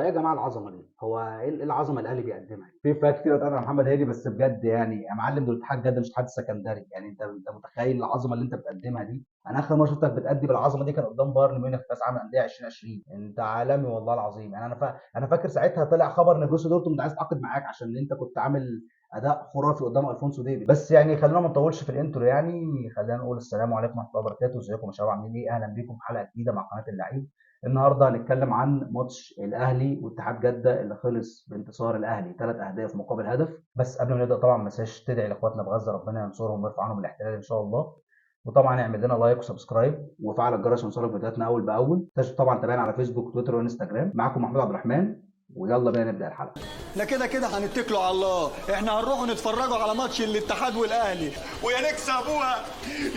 ايه يا جماعه العظمه دي؟ هو إيه العظمه اللي الاهلي بيقدمها دي؟ في فئات كتير اتقال على محمد هاني، بس بجد يعني يا معلم دول اتحاد جده مش اتحاد السكندري. يعني انت متخيل العظمه اللي انت بتقدمها دي؟ انا اخر مره شفتك بتأدي بالعظمه دي كان قدام بايرن ميونخ في كاس عالم الانديه 2020. انت عالمي والله العظيم. يعني انا فاكر ساعتها طلع خبر ان بروسيا دورتموند عايز تعاقد معاك عشان انت كنت عامل اداء خرافي قدام الفونسو ديفيد. بس يعني خلينا ما نطولش في الانترو، يعني خلينا نقول السلام عليكم ورحمه الله وبركاته. ازيكم يا شباب، عاملين ايه؟ اهلا بيكم في حلقه جديده مع قناه اللعيب. النهارده هنتكلم عن ماتش الاهلي واتحاد جده اللي خلص بانتصار الاهلي 3 اهداف مقابل هدف. بس قبل ما نبدا طبعا ما تنساش تدعي لاخواتنا في غزه، ربنا ينصرهم ويرفع عنهم الاحتلال ان شاء الله. وطبعا اعمل لنا لايك وسبسكرايب وفعل الجرس عشان يوصلك فيديوهاتنا اول باول. تنسوا طبعا تابعنا على فيسبوك وتويتر وانستجرام. معاكم محمود عبد الرحمن، ويلا بينا نبدا الحلقه. احنا كده كده هنتكلوا على الله. احنا هنروحوا نتفرجوا على ماتش الاتحاد والاهلي، ويا نكسبوها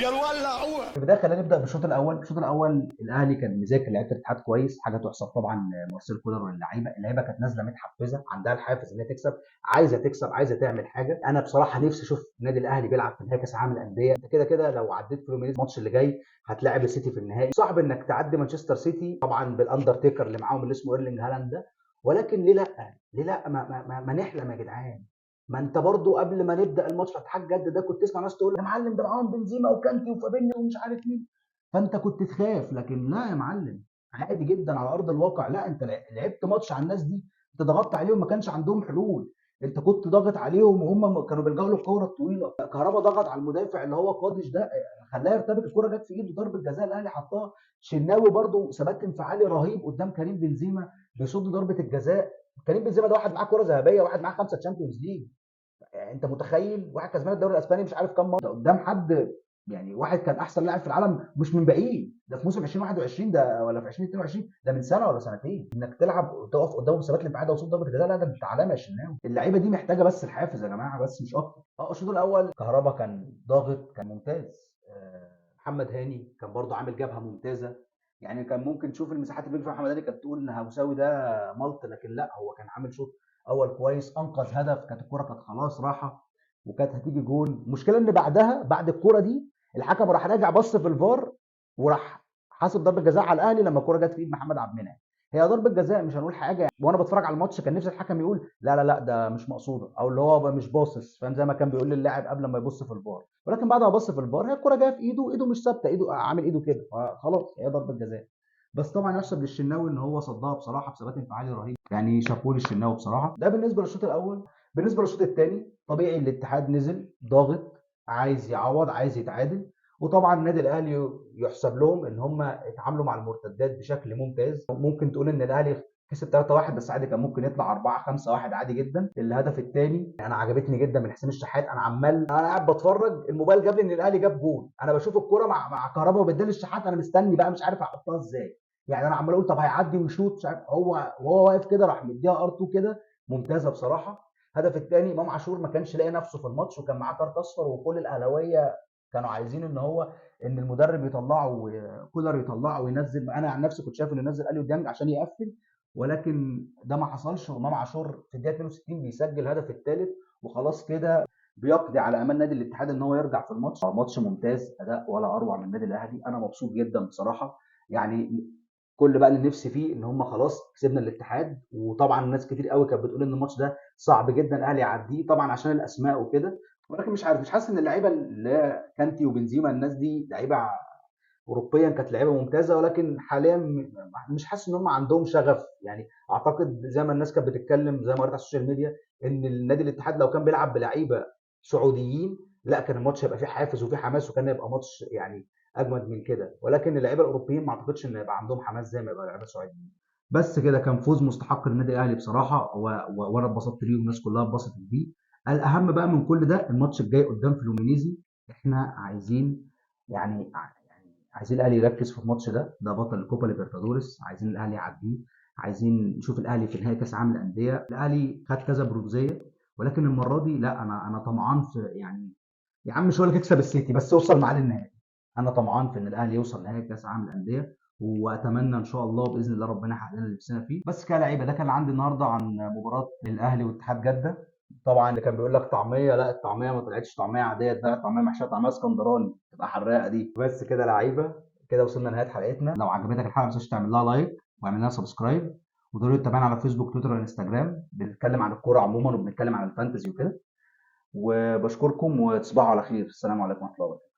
يا نولعوها. في البدايه خلينا نبدا بالشوط الاول. الشوط الاول الاهلي كان مذاكر لعيبه الاتحاد كويس، حاجه تحسب طبعا لمارسيل كولر واللعيبه. اللعيبه كانت نازله متحفزه، عندها الحافز ان هي تكسب، عايزه تكسب، عايزه تعمل حاجه. انا بصراحه نفسي اشوف النادي الاهلي بيلعب في نهائي كاس العالم للانديه. انت كده كده لو عديت فلومينيز الماتش اللي جاي هتلاعب السيتي في النهائي. صعب انك تعدي مانشستر سيتي طبعا بالاندرتيكر اللي معاهم اللي اسمه ايرلينج هالاند ده. ولكن ليه لا؟ ليه لا؟ ما نحلم يا جدعان. ما انت برضو قبل ما نبدا الماتش بتاع اتحاد جده ده كنت تسمع ناس تقول يا معلم ده معاهم بنزيما وكانتي وفابينيو ومش عارف مين، فانت كنت تخاف. لكن لا يا معلم، عادي جدا على ارض الواقع. لا انت لعبت ماتش على الناس دي، انت ضغطت عليهم، ما كانش عندهم حلول. انت كنت ضاغط عليهم وهم كانوا بيلجأوا للكوره الطويله. كهربا ضغط على المدافع اللي هو قادش ده، خلاه يرتبك. الكوره جت في ايده، ضربه جزاء الاهلي حطها. شناوي برضو ثبات انفعالي رهيب قدام كريم بنزيما بيصد ضربه الجزاء. كريم بنزيما ده واحد معاه كوره ذهبيه، واحد معاه 5 تشامبيونز ليج. انت متخيل واحد كسبان الدوري الاسباني مش عارف كام مره قدام حد؟ يعني واحد كان احسن لاعب في العالم مش من بعيد، ده في موسم 2021 ده ولا في 2022 ده، من سنه ولا سنتين. انك تلعب تقف قدامه بثبات الانفعال ده وصول ضربه الجزاء، لا ده انت علامه يا شناوي. اللعيبه دي محتاجه بس الحافز يا جماعه، بس مش اكتر. الشوط الاول كهربا كان ضاغط، كان ممتاز. محمد هاني كان برضه عامل جبهه ممتازه. يعني كان ممكن تشوف المساحات اللي بيجي فيها محمد هاني كانت تقول ان هوساوي ده ملط، لكن لا، هو كان عامل شوط اول كويس، انقذ هدف. كانت الكره كانت خلاص راحه وكانت هتيجي جول. المشكله ان بعدها بعد الكوره دي الحكم راح راجع بص في الفار وراح حاسب ضربه جزاء على الاهلي لما الكوره جت في ايد محمد عبد المنعم. هي ضربه جزاء مش هنقول حاجه يعني. وانا بتفرج على الماتش كان نفسي الحكم يقول لا لا لا ده مش مقصوده، او اللي هو مش باصص، فاهم؟ زي ما كان بيقول للاعب قبل ما يبص في الفار. ولكن بعد ما بص في الفار هي الكوره جايه في ايده، ايده مش ثابته، ايده عامل ايده كده، خلاص هي ضربه جزاء. بس طبعا يحسب للشناوي ان هو صدها بصراحه بثبات انفعالي رهيب، يعني شابوه للشناوي بصراحه. ده بالنسبه للشوط الاول. بالنسبه للشوط الثاني طبيعي الاتحاد نزل ضاغط، عايز يعوض، عايز يتعادل. وطبعا النادي الاهلي يحسب لهم ان هم اتعاملوا مع المرتدات بشكل ممتاز. ممكن تقول ان الاهلي كسب 3-1، بس عادي كان ممكن يطلع 4-5-1 عادي جدا. الهدف الثاني انا عجبتني جدا من حسين الشحات. انا قاعد بتفرج الموبايل جاب لي ان الاهلي جاب جول، انا بشوف الكوره مع كهربا وبدال الشحات، انا مستني بقى مش عارف احطها ازاي. يعني انا عمال اقول طب هيعدي ويشوط مش عارف، هو وهو واقف كده راح مديها ار 2 كده، ممتازه بصراحه. الهدف الثاني امام عاشور ما كانش لاقي نفسه في الماتش وكان معاه كارت اصفر، وكل الاهلاويه كانوا عايزين ان المدرب يطلعه وكولر يطلعه وينزل. انا عن نفسي كنت شايف انه ينزل اليو ديانج عشان يقفل، ولكن ده ما حصلش. وامام عاشور في الدقيقه 62 بيسجل الهدف الثالث، وخلاص كده بيقضي على امال نادي الاتحاد ان هو يرجع في الماتش. ماتش ممتاز، اداء ولا اروع من النادي الاهلي. انا مبسوط جدا بصراحه. يعني كل بقى اللي نفسي فيه ان هم خلاص كسبنا الاتحاد. وطبعا ناس كتير قوي كانت بتقول ان الماتش ده صعب جدا الاهلي يعديه طبعا عشان الاسماء وكده. ولكن مش عارف، مش حاسس ان اللعيبه اللي هي كانتي وبنزيما الناس دي لعيبه اوروبيا كانت لعيبه ممتازه، ولكن حاليا مش حاسس ان هم عندهم شغف. يعني اعتقد زي ما الناس كانت بتتكلم، زي ما قريت على السوشيال ميديا، ان النادي الاتحاد لو كان بيلعب بلعيبه سعوديين لا كان الماتش هيبقى فيه حافز وفيه حماس، وكان هيبقى ماتش يعني اجمد من كده. ولكن اللعيبه الاوروبيين ما اعتقدش ان يبقى عندهم حماس زي ما يبقى اللعيبه السعوديين. بس كده كان فوز مستحق للنادي الاهلي بصراحه، وانا اتبسطت بيه والناس كلها اتبسطت بيه. الاهم بقى من كل ده الماتش الجاي قدام فلومينيزي. احنا عايزين الاهلي يركز في الماتش ده بطل الكوبا ليبرتادوريس، عايزين الاهلي يعديه. عايزين نشوف الاهلي في نهائي كاس عالم الانديه. الاهلي خد كذا برونزيه، ولكن المره دي لا، انا طمعان في، يعني يا عم مش هقول لك اكسب السيتي بس اوصل معاه للنهائي. انا طمعان في ان الاهلي يوصل نهائي كاس عالم الانديه، واتمنى ان شاء الله باذن الله ربنا يحقق لنا اللي نفسنا فيه. بس كلاعيبه ده كان عندي النهارده عن مباراه الاهلي واتحاد جده. طبعا اللي كان بيقول لك طعميه، لا الطعميه ما طلعتش طعميه عاديه، ده طعميه محشيه طعميه اسكندراني تبقى حراقه دي. بس كده لعيبه، كده وصلنا لنهايه حلقتنا. لو عجبتك الحلقه ما تنساش تعمل لها لايك واعمل لها سبسكرايب، وتقدروا تتابعنا على فيسبوك تويتر وانستجرام، بنتكلم عن الكوره عموما وبنتكلم عن الفانتزي وكده. وبشكركم وتصبحوا على خير. السلام عليكم ورحمه الله وبركاته.